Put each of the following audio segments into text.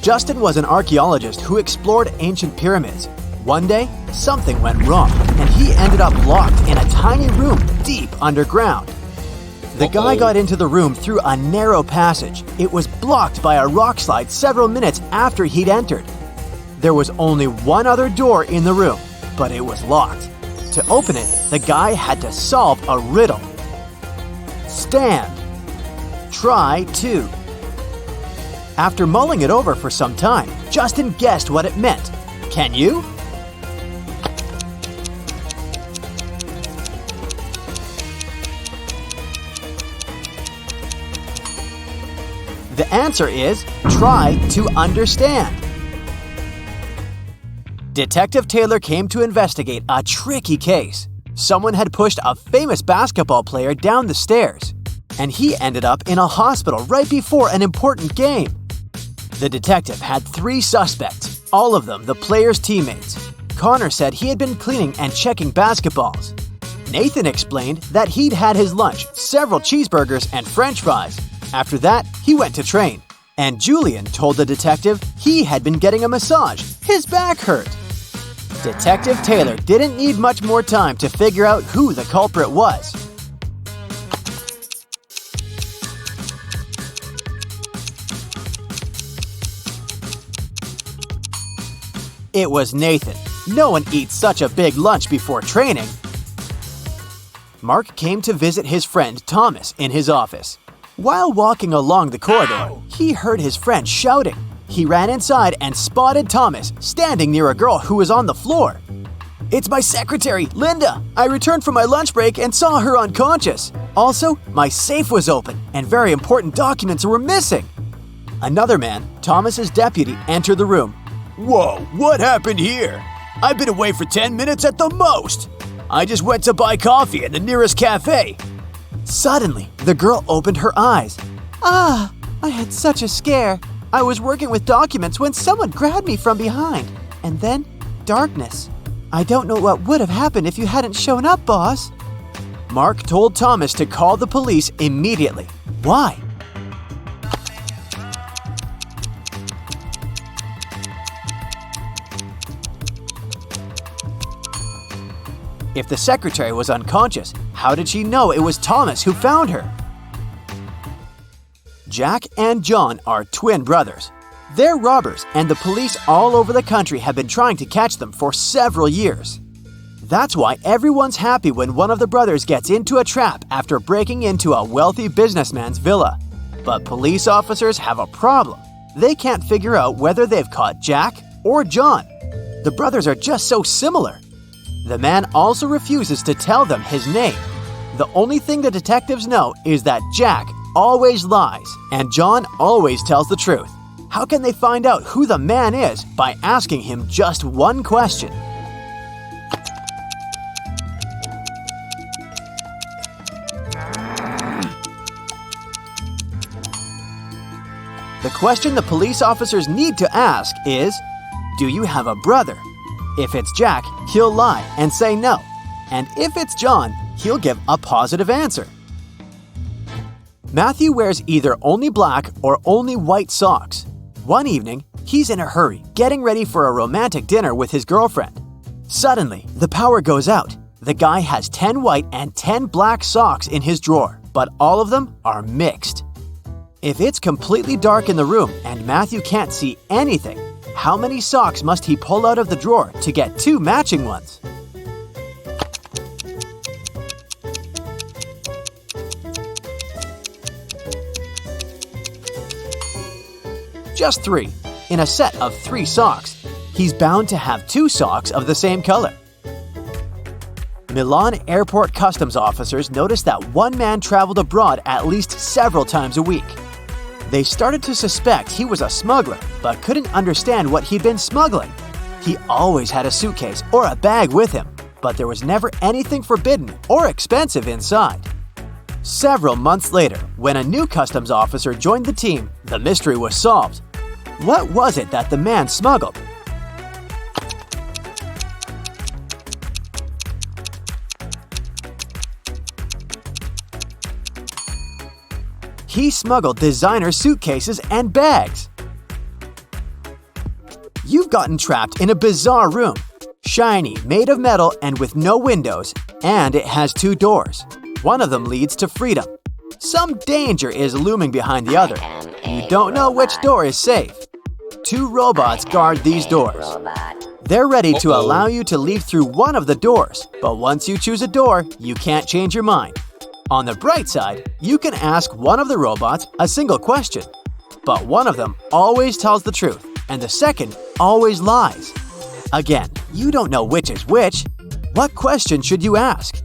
Justin was an archaeologist who explored ancient pyramids. One day, something went wrong, and he ended up locked in a tiny room deep underground. The guy got into the room through a narrow passage. It was blocked by a rock slide several minutes after he'd entered. There was only one other door in the room, but it was locked. To open it, the guy had to solve a riddle. Stand. Try to. After mulling it over for some time, Justin guessed what it meant. Can you? The answer is try to understand. Detective Taylor came to investigate a tricky case. Someone had pushed a famous basketball player down the stairs, and he ended up in a hospital right before an important game. The detective had 3 suspects, all of them the player's teammates. Connor said he had been cleaning and checking basketballs. Nathan explained that he'd had his lunch, several cheeseburgers and french fries. After that, he went to train. And Julian told the detective he had been getting a massage. His back hurt. Detective Taylor didn't need much more time to figure out who the culprit was. It was Nathan. No one eats such a big lunch before training. Mark came to visit his friend Thomas in his office. While walking along the corridor, he heard his friend shouting. He ran inside and spotted Thomas standing near a girl who was on the floor. "It's my secretary, Linda. I returned from my lunch break and saw her unconscious. Also, my safe was open and very important documents were missing." Another man, Thomas's deputy, entered the room. "Whoa, what happened here? I've been away for 10 minutes at the most. I just went to buy coffee at the nearest cafe." Suddenly, the girl opened her eyes. "I had such a scare. I was working with documents when someone grabbed me from behind. And then, darkness. I don't know what would have happened if you hadn't shown up, boss." Mark told Thomas to call the police immediately. Why? If the secretary was unconscious, how did she know it was Thomas who found her? Jack and John are twin brothers. They're robbers, and the police all over the country have been trying to catch them for several years. That's why everyone's happy when one of the brothers gets into a trap after breaking into a wealthy businessman's villa. But police officers have a problem. They can't figure out whether they've caught Jack or John. The brothers are just so similar. The man also refuses to tell them his name. The only thing the detectives know is that Jack always lies and John always tells the truth. How can they find out who the man is by asking him just one question? The question the police officers need to ask is, do you have a brother? If it's Jack, he'll lie and say no. And if it's John, he'll give a positive answer. Matthew wears either only black or only white socks. One evening, he's in a hurry, getting ready for a romantic dinner with his girlfriend. Suddenly, the power goes out. The guy has 10 white and 10 black socks in his drawer, but all of them are mixed. If it's completely dark in the room and Matthew can't see anything, how many socks must he pull out of the drawer to get 2 matching ones? Just 3. In a set of 3 socks, he's bound to have 2 socks of the same color. Milan airport customs officers noticed that one man traveled abroad at least several times a week. They started to suspect he was a smuggler, but couldn't understand what he'd been smuggling. He always had a suitcase or a bag with him, but there was never anything forbidden or expensive inside. Several months later, when a new customs officer joined the team, the mystery was solved. What was it that the man smuggled? He smuggled designer suitcases and bags. You've gotten trapped in a bizarre room. Shiny, made of metal and with no windows, and it has two doors. One of them leads to freedom. Some danger is looming behind the other. You don't know which door is safe. Two robots guard these doors. They're ready to allow you to leave through one of the doors, but once you choose a door, you can't change your mind. On the bright side, you can ask one of the robots a single question. But one of them always tells the truth, and the second always lies. Again, you don't know which is which. What question should you ask?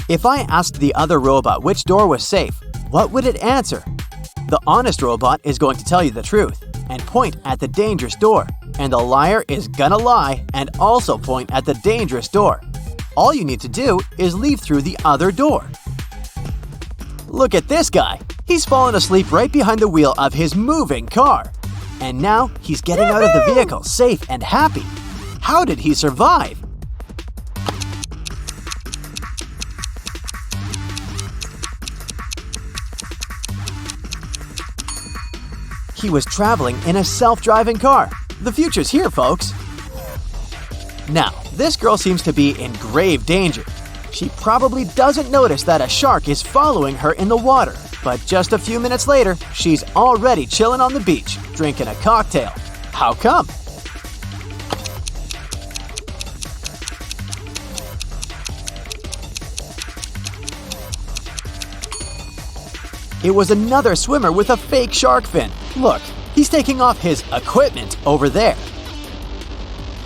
If I asked the other robot which door was safe, what would it answer? The honest robot is going to tell you the truth and point at the dangerous door, and the liar is gonna lie and also point at the dangerous door. All you need to do is leave through the other door. Look at this guy. He's fallen asleep right behind the wheel of his moving car. And now he's getting out of the vehicle safe and happy. How did he survive? He was traveling in a self-driving car. The future's here, folks. Now, this girl seems to be in grave danger. She probably doesn't notice that a shark is following her in the water. But just a few minutes later, she's already chilling on the beach, drinking a cocktail. How come? It was another swimmer with a fake shark fin. Look, he's taking off his equipment over there.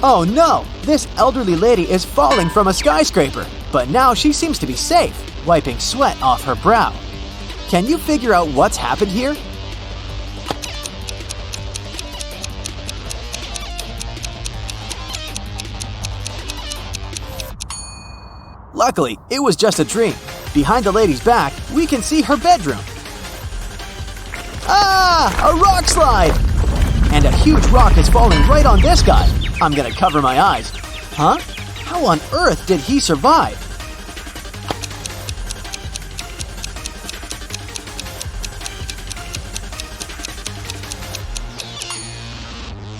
Oh no! This elderly lady is falling from a skyscraper, but now she seems to be safe, wiping sweat off her brow. Can you figure out what's happened here? Luckily, it was just a dream. Behind the lady's back, we can see her bedroom. Ah! A rock slide! And a huge rock is falling right on this guy. I'm gonna cover my eyes. Huh? How on earth did he survive?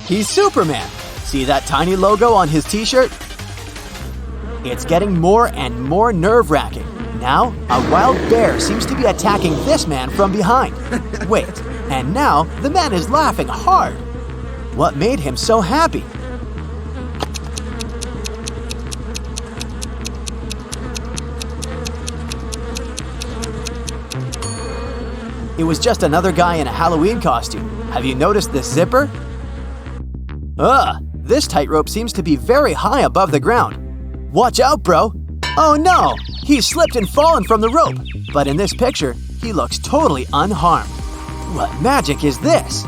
He's Superman. See that tiny logo on his t-shirt? It's getting more and more nerve-wracking. Now, a wild bear seems to be attacking this man from behind. Wait, and now the man is laughing hard. What made him so happy? It was just another guy in a Halloween costume. Have you noticed this zipper? Ugh, this tightrope seems to be very high above the ground. Watch out, bro! Oh no! He's slipped and fallen from the rope. But in this picture, he looks totally unharmed. What magic is this?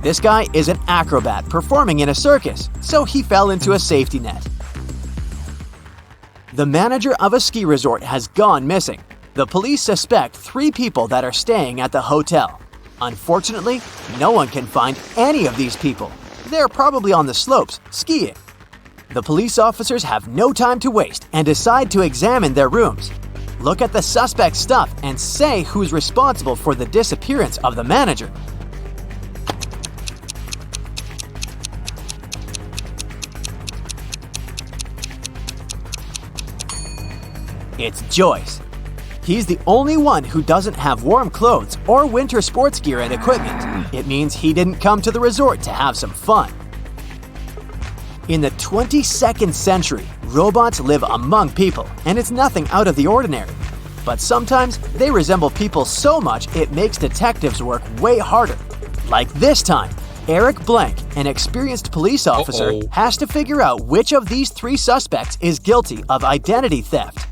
This guy is an acrobat performing in a circus, so he fell into a safety net. The manager of a ski resort has gone missing. The police suspect 3 people that are staying at the hotel. Unfortunately, no one can find any of these people. They're probably on the slopes, skiing. The police officers have no time to waste and decide to examine their rooms. Look at the suspect's stuff and say who's responsible for the disappearance of the manager. It's Joyce. He's the only one who doesn't have warm clothes or winter sports gear and equipment. It means he didn't come to the resort to have some fun. In the 22nd century, robots live among people, and it's nothing out of the ordinary. But sometimes they resemble people so much it makes detectives work way harder. Like this time, Eric Blank, an experienced police officer, has to figure out which of these 3 suspects is guilty of identity theft.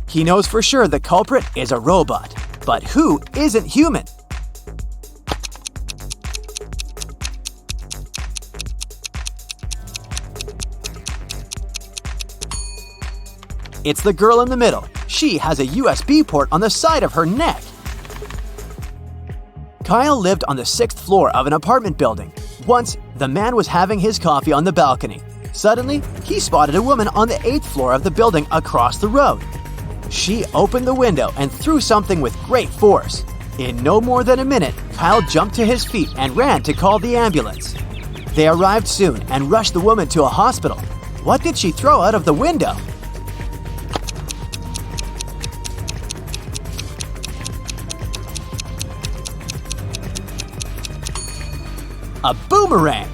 He knows for sure the culprit is a robot, but who isn't human? It's the girl in the middle. She has a USB port on the side of her neck. Kyle lived on the 6th floor of an apartment building. Once, the man was having his coffee on the balcony. Suddenly, he spotted a woman on the 8th floor of the building across the road. She opened the window and threw something with great force. In no more than a minute, Kyle jumped to his feet and ran to call the ambulance. They arrived soon and rushed the woman to a hospital. What did she throw out of the window? A boomerang!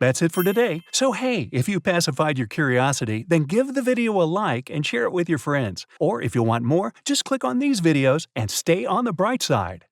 That's it for today. So hey, if you pacified your curiosity, then give the video a like and share it with your friends. Or if you want more, just click on these videos and stay on the bright side.